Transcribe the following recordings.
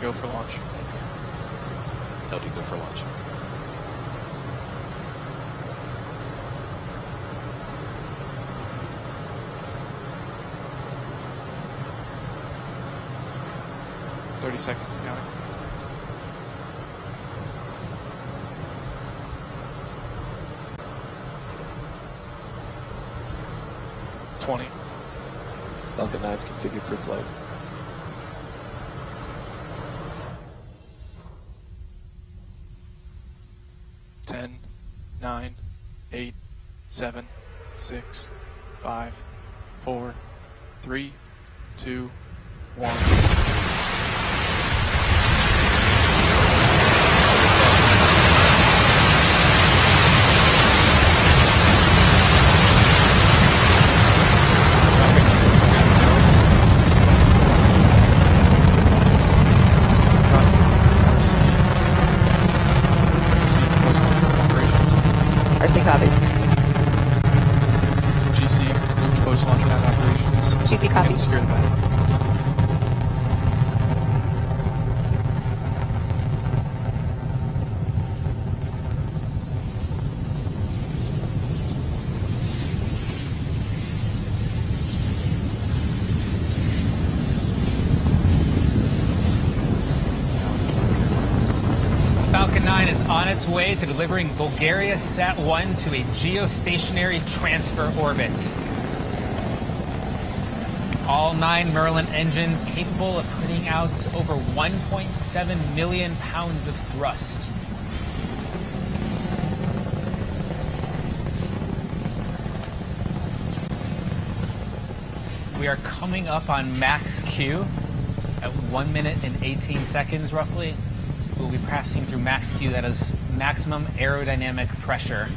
go for launch. LD, go for launch. "30 seconds and counting." 20. Falcon 9 is configured for flight. 10, 9, 8, 7, 6, 5, 4, 3, 2, 1. RC copies. GC, post-launch pad operations. GC copies. Secure the pad. Falcon 9 is on its way to delivering BulgariaSat 1 to a geostationary transfer orbit. All 9 Merlin engines capable of putting out over 1.7 million pounds of thrust. We are coming up on max Q at 1 minute and 18 seconds roughly. We'll be passing through max Q, that is maximum aerodynamic pressure.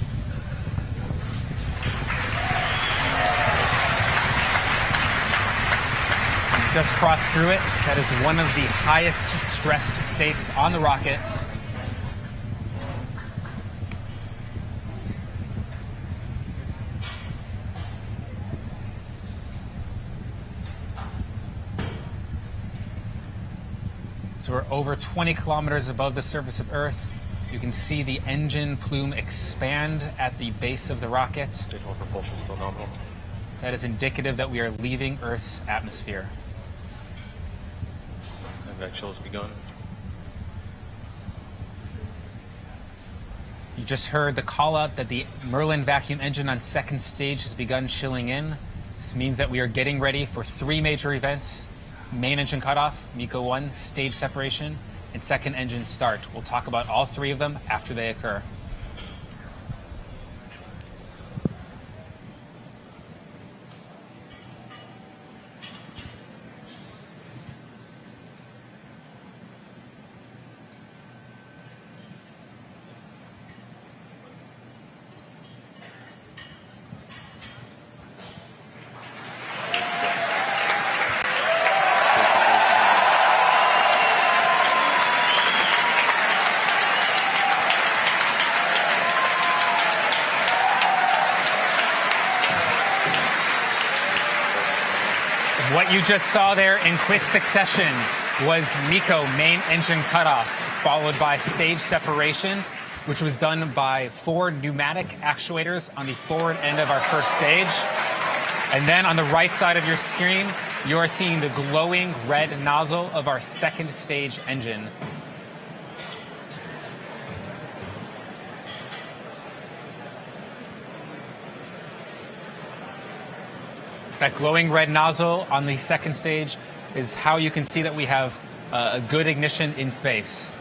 We just crossed through it. That is one of the highest stressed states on the rocket. So we're over 20 kilometers above the surface of Earth. You can see the engine plume expand at the base of the rocket. Propulsion still nominal. That is indicative that we are leaving Earth's atmosphere. And that chill has begun. You just heard the call out that the Merlin vacuum engine on second stage has begun chilling in. This means that we are getting ready for 3 major events. Main engine cutoff, MECO 1, stage separation, and second engine start. We'll talk about all 3 of them after they occur. What you just saw there in quick succession was MECO, main engine cutoff, followed by stage separation, which was done by 4 pneumatic actuators on the forward end of our first stage. And then on the right side of your screen, you are seeing the glowing red nozzle of our second stage engine. That glowing red nozzle on the second stage is how you can see that we have a good ignition in space.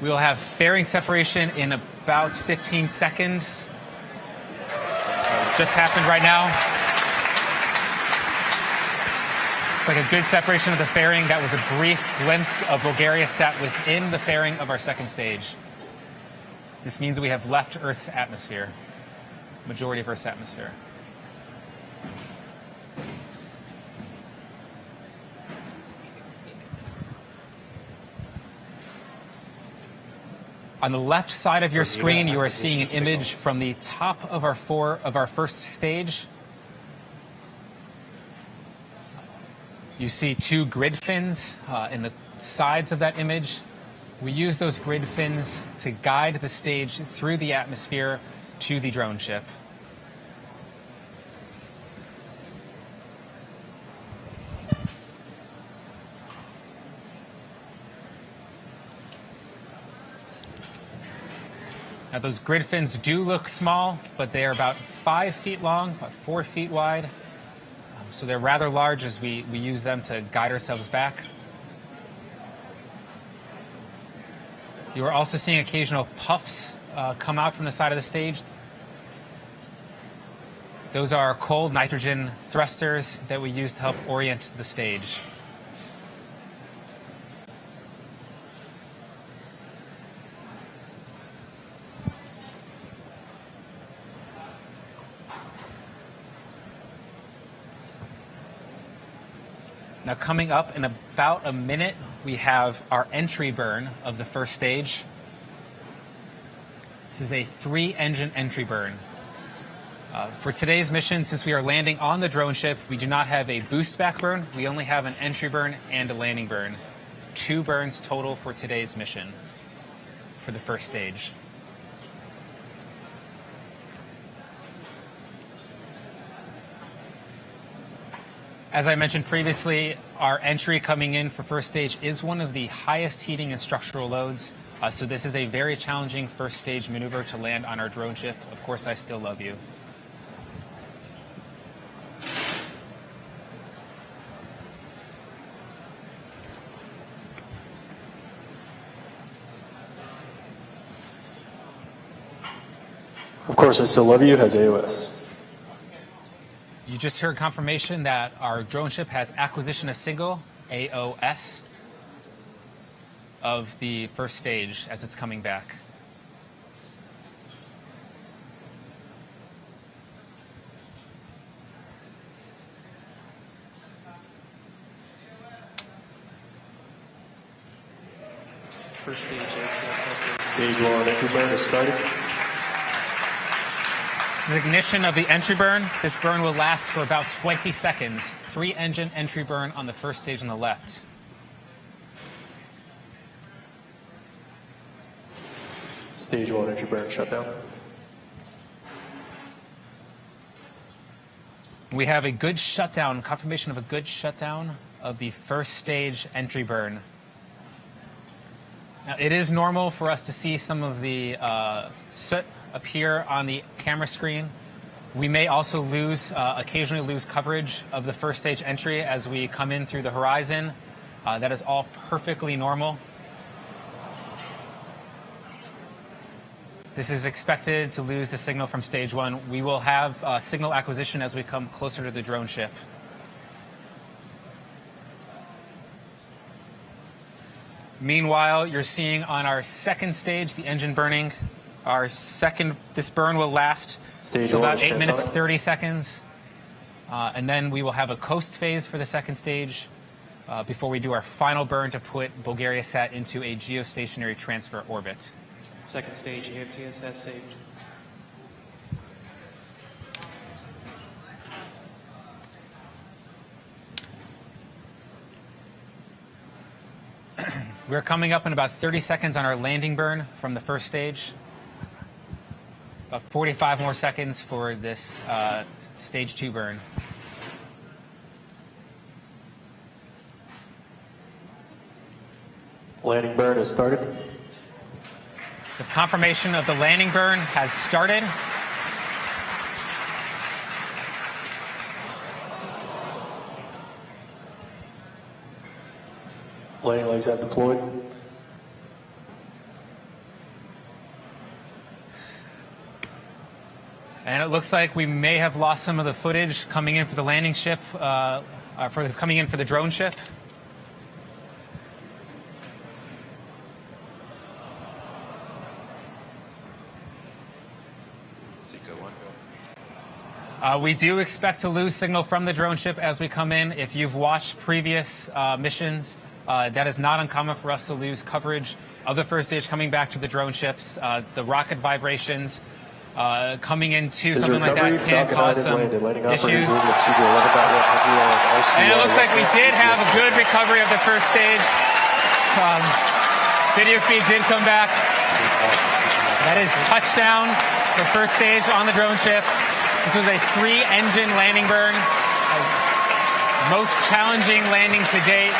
We will have fairing separation in about 15 seconds. Just happened right now. It's like a good separation of the fairing. That was a brief glimpse of BulgariaSat within the fairing of our second stage. This means we have left Earth's atmosphere, majority of Earth's atmosphere. On the left side of your screen, you are seeing an image from the top of our first stage. You see two grid fins in the sides of that image. We use those grid fins to guide the stage through the atmosphere to the drone ship. Now those grid fins do look small, but they are about 5 feet long, about 4 feet wide. So they're rather large as we use them to guide ourselves back. You are also seeing occasional puffs come out from the side of the stage. Those are cold nitrogen thrusters that we use to help orient the stage. Now coming up in about a minute, we have our entry burn of the first stage. This is a 3-engine entry burn. For today's mission, since we are landing on the drone ship, we do not have a boost back burn. We only have an entry burn and a landing burn. 2 burns total for today's mission for the first stage. As I mentioned previously, our entry coming in for first stage is one of the highest heating and structural loads. So this is a very challenging first stage maneuver to land on our drone ship. Of course, I still love you. Of course, I still love you has AOS. You just heard confirmation that our drone ship has acquisition of signal, AOS, of the first stage as it's coming back. First stage 1 entry burn is started. This is ignition of the entry burn. This burn will last for about 20 seconds. 3-engine entry burn on the first stage on the left. Stage 1 entry burn shutdown. We have a good shutdown, confirmation of a good shutdown of the first stage entry burn. Now, it is normal for us to see some of the soot appear on the camera screen. We may also occasionally lose coverage of the first stage entry as we come in through the horizon. That is all perfectly normal. This is expected to lose the signal from stage 1. We will have signal acquisition as we come closer to the drone ship. Meanwhile, you're seeing on our second stage the engine burning. This burn will last about 8 minutes, 30 seconds. And then we will have a coast phase for the second stage before we do our final burn to put BulgariaSat into a geostationary transfer orbit. Second stage, AFTSS stage. We're coming up in about 30 seconds on our landing burn from the first stage. About 45 more seconds for this stage 2 burn. Landing burn has started. The confirmation of the landing burn has started. Landing legs have deployed. And it looks like we may have lost some of the footage coming in for the landing ship, coming in for the drone ship. We do expect to lose signal from the drone ship as we come in. If you've watched previous missions, that is not uncommon for us to lose coverage of the first stage coming back to the drone ships. The rocket vibrations coming into Is something like that recovery, can Falcon 9 cause is some landed. Landing operator issues. moving to procedure 11.1 RCR. And it looks like we did have a good recovery of the first stage. Video feed did come back. That is touchdown for first stage on the drone ship. This was a 3-engine landing burn. Most challenging landing to date.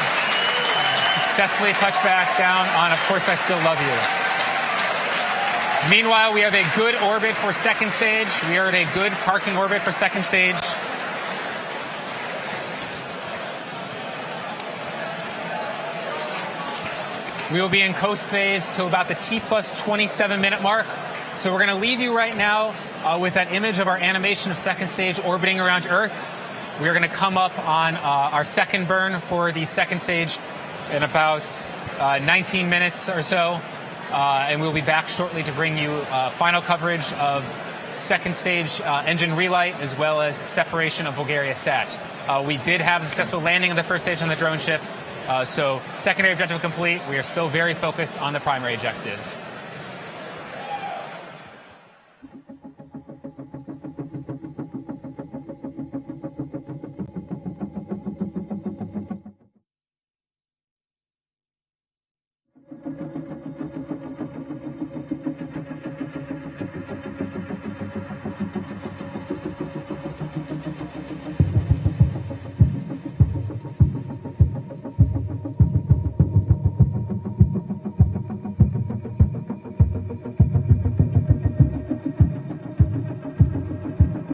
Successfully touched back down on Of Course I Still Love You. Meanwhile, we have a good orbit for second stage. We are at a good parking orbit for second stage. We will be in coast phase till about the T plus 27 minute mark. So we're going to leave you right now with that image of our animation of second stage orbiting around Earth. We are going to come up on our second burn for the second stage in about 19 minutes or so. And we'll be back shortly to bring you final coverage of second stage engine relight as well as separation of BulgariaSat. We did have a successful landing of the first stage on the drone ship. So secondary objective complete. We are still very focused on the primary objective.